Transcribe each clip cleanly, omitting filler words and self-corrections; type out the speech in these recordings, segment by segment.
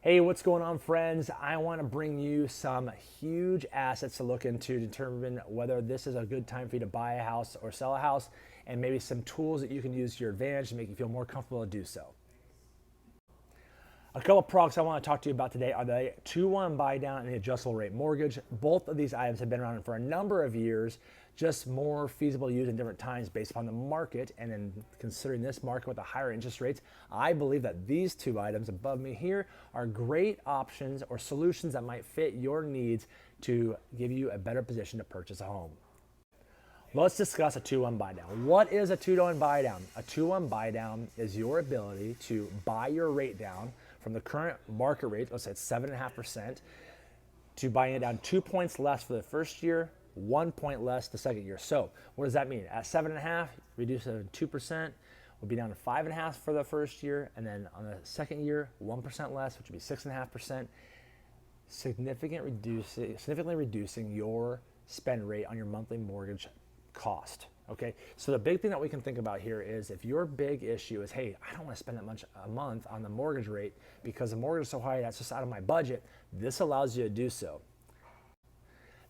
Hey, what's going on, friends? I want to bring you some huge assets to look into to determine whether this is a good time for you to buy a house or sell a house, and maybe some tools that you can use to your advantage to make you feel more comfortable to do so. A couple of products I want to talk to you about today are the 2-1 buy down and the adjustable rate mortgage. Both of these items have been around for a number of years, just more feasible to use in different times based upon the market. And in considering this market with the higher interest rates, I believe that these two items above me here are great options or solutions that might fit your needs to give you a better position to purchase a home. Let's discuss a 2-1 buy down. What is a 2-1 buy down? A 2-1 buy down is your ability to buy your rate down from the current market rate, let's say it's 7.5%, to buying it down 2 points less for the first year, 1 point less the second year. So what does that mean? At 7.5, reduce it to 2%, we'll be down to 5.5 for the first year, and then on the second year, 1% less, which would be 6.5%, significantly reducing your spend rate on your monthly mortgage cost. Okay, so the big thing that we can think about here is if your big issue is, hey, I don't want to spend that much a month on the mortgage rate because the mortgage is so high, that's just out of my budget, this allows you to do so.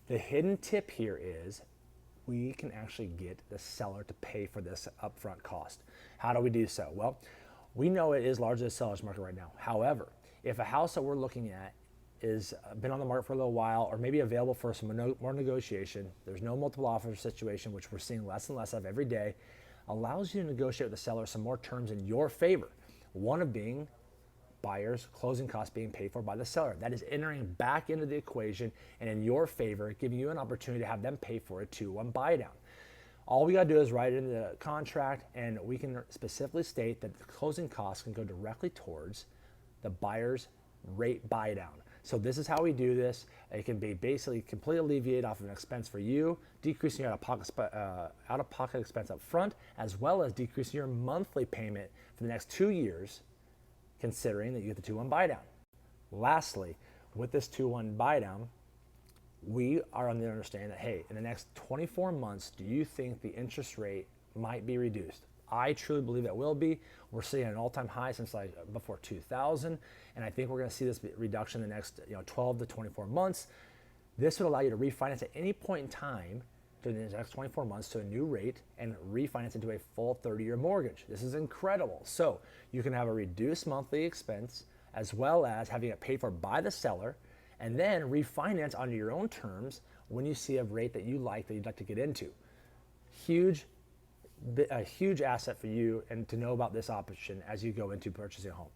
The hidden tip here is we can actually get the seller to pay for this upfront cost. How do we do so? Well, we know it is largely a seller's market right now. However, if a house that we're looking at is been on the market for a little while or maybe available for some more negotiation, there's no multiple offer situation, which we're seeing less and less of every day, allows you to negotiate with the seller some more terms in your favor. One of being buyer's closing costs being paid for by the seller. That is entering back into the equation and in your favor, giving you an opportunity to have them pay for a 2-1 buy down. All we got to do is write it in the contract, and we can specifically state that the closing costs can go directly towards the buyer's rate buy down. So this is how we do this. It can be basically completely alleviated off of an expense for you, decreasing your out-of-pocket expense up front, as well as decreasing your monthly payment for the next 2 years, considering that you get the 2-1 buy down. Lastly, with this 2-1 buy down, we are on the understanding that, hey, in the next 24 months, do you think the interest rate might be reduced? I truly believe it will be. We're seeing an all-time high since like before 2000, and I think we're going to see this reduction in the next 12 to 24 months. This would allow you to refinance at any point in time during the next 24 months to a new rate and refinance into a full 30-year mortgage. This is incredible. So you can have a reduced monthly expense as well as having it paid for by the seller, and then refinance under your own terms when you see a rate that you like that you'd like to get into. A huge asset for you and to know about this option as you go into purchasing a home.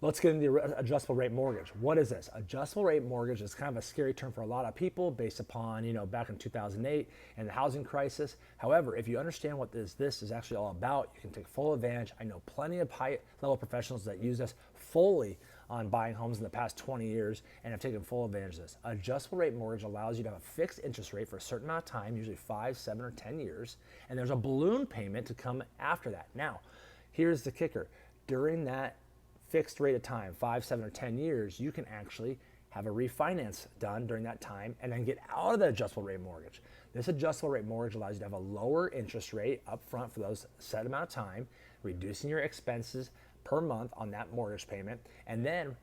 Let's get into the adjustable rate mortgage. What is this? Adjustable rate mortgage is kind of a scary term for a lot of people based upon, back in 2008 and the housing crisis. However, if you understand what this is actually all about, you can take full advantage. I know plenty of high-level professionals that use this fully on buying homes in the past 20 years and have taken full advantage of this. Adjustable rate mortgage allows you to have a fixed interest rate for a certain amount of time, usually 5, 7, or 10 years, and there's a balloon payment to come after that. Now, here's the kicker. During that fixed rate of time, 5, 7, or 10 years, you can actually have a refinance done during that time and then get out of the adjustable rate mortgage. This adjustable rate mortgage allows you to have a lower interest rate up front for those set amount of time, reducing your expenses per month on that mortgage payment, and then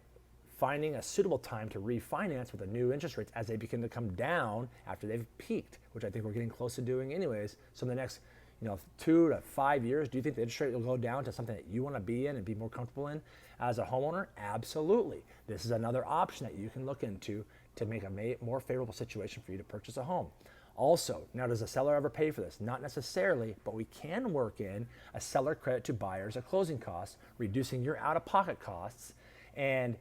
finding a suitable time to refinance with the new interest rates as they begin to come down after they've peaked, which I think we're getting close to doing anyways. So in the next 2 to 5 years, do you think the interest rate will go down to something that you want to be in and be more comfortable in as a homeowner? Absolutely. This is another option that you can look into to make a more favorable situation for you to purchase a home. Also, now does the seller ever pay for this? Not necessarily, but we can work in a seller credit to buyers at closing costs, reducing your out-of-pocket costs, and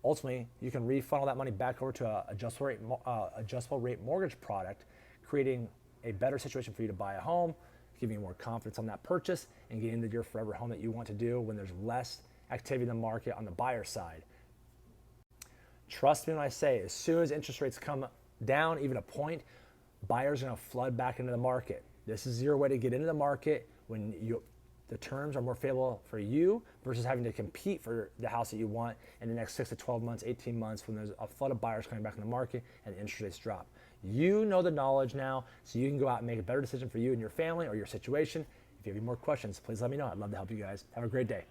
ultimately you can refund all that money back over to an adjustable rate mortgage product, creating a better situation for you to buy a home, giving you more confidence on that purchase, and getting into your forever home that you want to do when there's less activity in the market on the buyer side. Trust me when I say, as soon as interest rates come down, even a point, buyers are going to flood back into the market. This is your way to get into the market when the terms are more favorable for you versus having to compete for the house that you want in the next 6 to 12 months, 18 months when there's a flood of buyers coming back in the market and the interest rates drop. You know the knowledge now, so you can go out and make a better decision for you and your family or your situation. If you have any more questions, please let me know. I'd love to help you guys. Have a great day.